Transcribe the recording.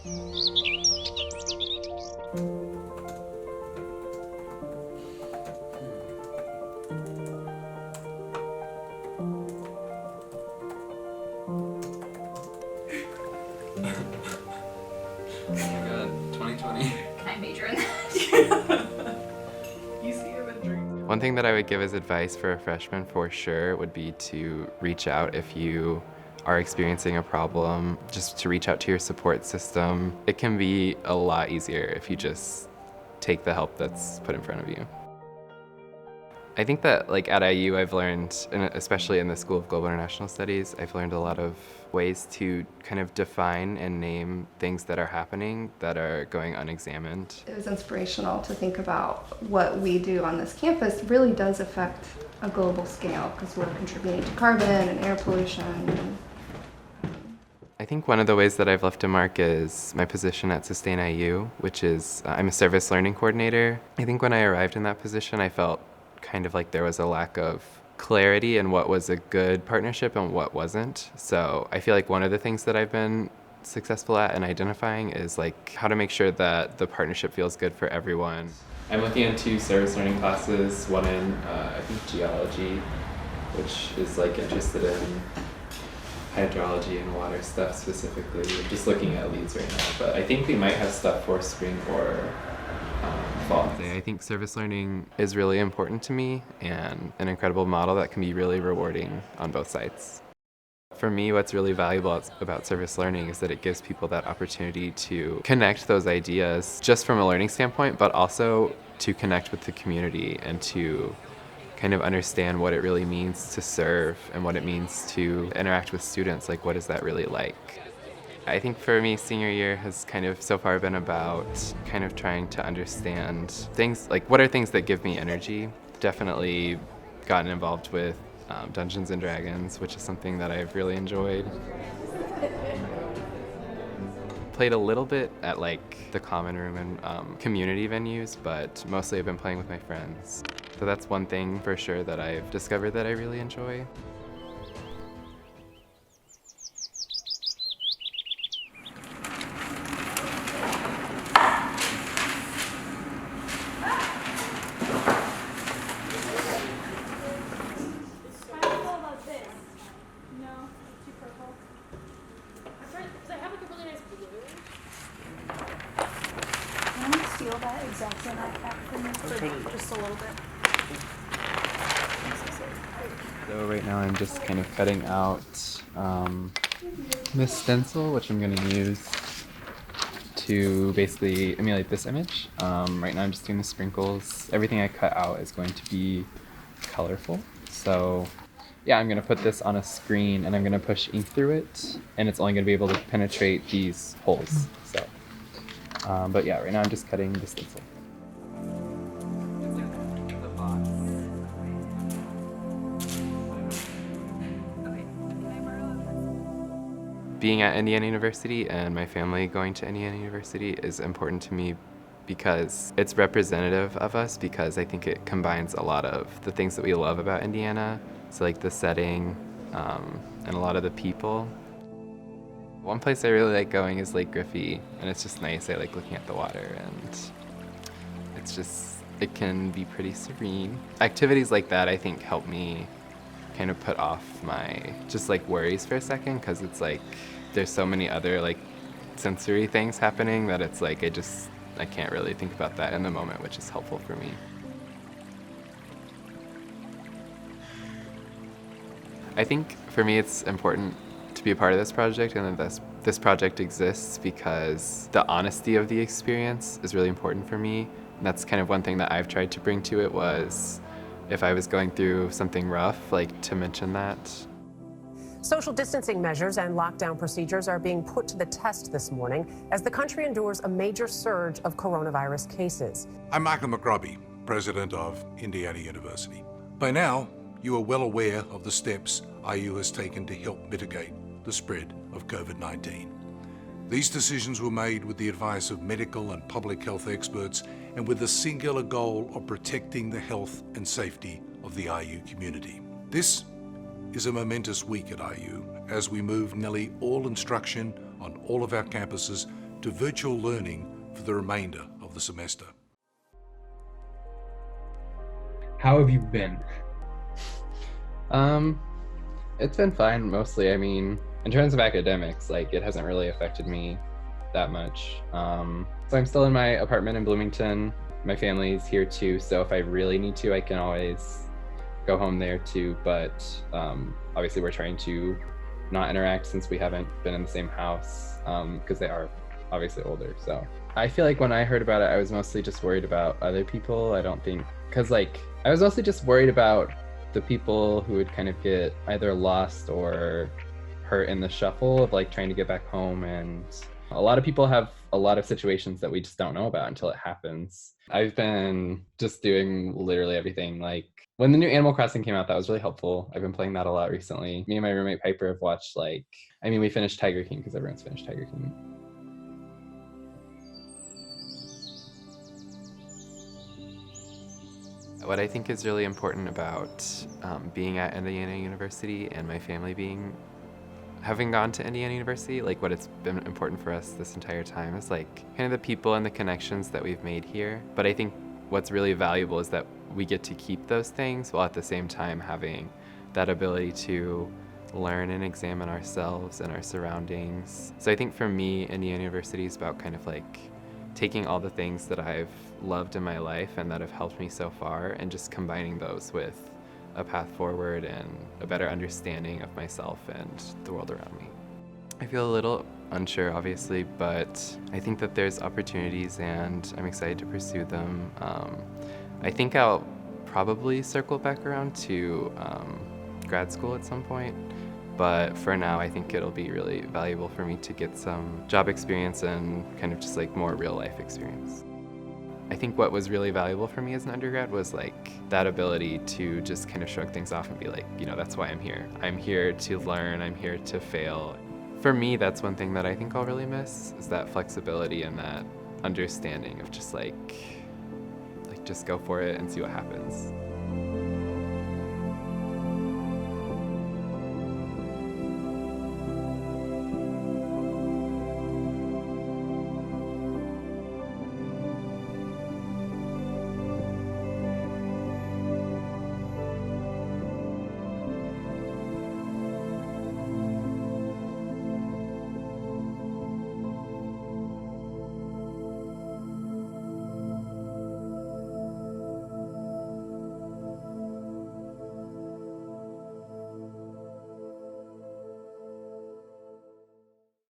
Oh my god, 2020. Can I major in that? You see him in dreams. One thing that I would give as advice for a freshman for sure would be to reach out if you are experiencing a problem, just to reach out to your support system. It can be a lot easier if you just take the help that's put in front of you. I think that like at IU I've learned, and especially in the School of Global International Studies, I've learned a lot of ways to kind of define and name things that are happening that are going unexamined. It was inspirational to think about what we do on this campus really does affect a global scale because we're contributing to carbon and air pollution. I think one of the ways that I've left a mark is my position at Sustain IU, which is I'm a service learning coordinator. I think when I arrived in that position, I felt kind of like there was a lack of clarity in what was a good partnership and what wasn't. So I feel like one of the things that I've been successful at in identifying is like how to make sure that the partnership feels good for everyone. I'm looking into service learning classes, one in I think geology, which is like interested in hydrology and water stuff specifically. I'm just looking at leads right now, but I think we might have stuff for spring or fall. I think service learning is really important to me and an incredible model that can be really rewarding on both sides. For me, what's really valuable about service learning is that it gives people that opportunity to connect those ideas just from a learning standpoint, but also to connect with the community and to kind of understand what it really means to serve and what it means to interact with students. Like, what is that really like? I think for me, senior year has kind of so far been about kind of trying to understand things, like what are things that give me energy. Definitely gotten involved with Dungeons and Dragons, which is something that I've really enjoyed. Played a little bit at like the common room and community venues, but mostly I've been playing with my friends. So that's one thing for sure that I've discovered that I really enjoy. Steal that exact same backpack from me for just a little bit. So right now I'm just kind of cutting out this stencil, which I'm going to use to basically emulate this image. Right now I'm just doing the sprinkles. Everything I cut out is going to be colorful. So yeah, I'm going to put this on a screen and I'm going to push ink through it, and it's only going to be able to penetrate these holes. So. But yeah, right now I'm just cutting the stencil. Being at Indiana University and my family going to Indiana University is important to me because it's representative of us, because I think it combines a lot of the things that we love about Indiana. So like the setting and a lot of the people. One place I really like going is Lake Griffey, and it's just nice. I like looking at the water, and it can be pretty serene. Activities like that, I think, help me kind of put off my just like worries for a second, because it's like there's so many other like sensory things happening that it's like I can't really think about that in the moment, which is helpful for me. I think for me it's important to be a part of this project, and that this project exists because the honesty of the experience is really important for me. And that's kind of one thing that I've tried to bring to it, was if I was going through something rough, like to mention that. Social distancing measures and lockdown procedures are being put to the test this morning as the country endures a major surge of coronavirus cases. I'm Michael McRobbie, president of Indiana University. By now, you are well aware of the steps IU has taken to help mitigate the spread of COVID-19. These decisions were made with the advice of medical and public health experts and with the singular goal of protecting the health and safety of the IU community. This is a momentous week at IU as we move nearly all instruction on all of our campuses to virtual learning for the remainder of the semester. How have you been? It's been fine mostly. I mean, in terms of academics, like it hasn't really affected me that much. So I'm still in my apartment in Bloomington. My family's here too, so if I really need to, I can always go home there too. But obviously we're trying to not interact since we haven't been in the same house because they are obviously older. So I feel like when I heard about it, I was mostly just worried about other people. I don't think, because like I was mostly just worried about the people who would kind of get either lost or hurt in the shuffle of like trying to get back home. And a lot of people have a lot of situations that we just don't know about until it happens. I've been just doing literally everything. Like when the new Animal Crossing came out, that was really helpful. I've been playing that a lot recently. Me and my roommate Piper have watched we finished Tiger King because everyone's finished Tiger King. What I think is really important about being at Indiana University and my family having gone to Indiana University, like what it's been important for us this entire time is like kind of the people and the connections that we've made here. But I think what's really valuable is that we get to keep those things while at the same time having that ability to learn and examine ourselves and our surroundings. So I think for me, Indiana University is about kind of like taking all the things that I've loved in my life and that have helped me so far and just combining those with a path forward and a better understanding of myself and the world around me. I feel a little unsure, obviously, but I think that there's opportunities and I'm excited to pursue them. I think I'll probably circle back around to grad school at some point, but for now, I think it'll be really valuable for me to get some job experience and kind of just like more real life experience. I think what was really valuable for me as an undergrad was like that ability to just kind of shrug things off and be like, that's why I'm here. I'm here to learn, I'm here to fail. For me, that's one thing that I think I'll really miss is that flexibility and that understanding of just just go for it and see what happens.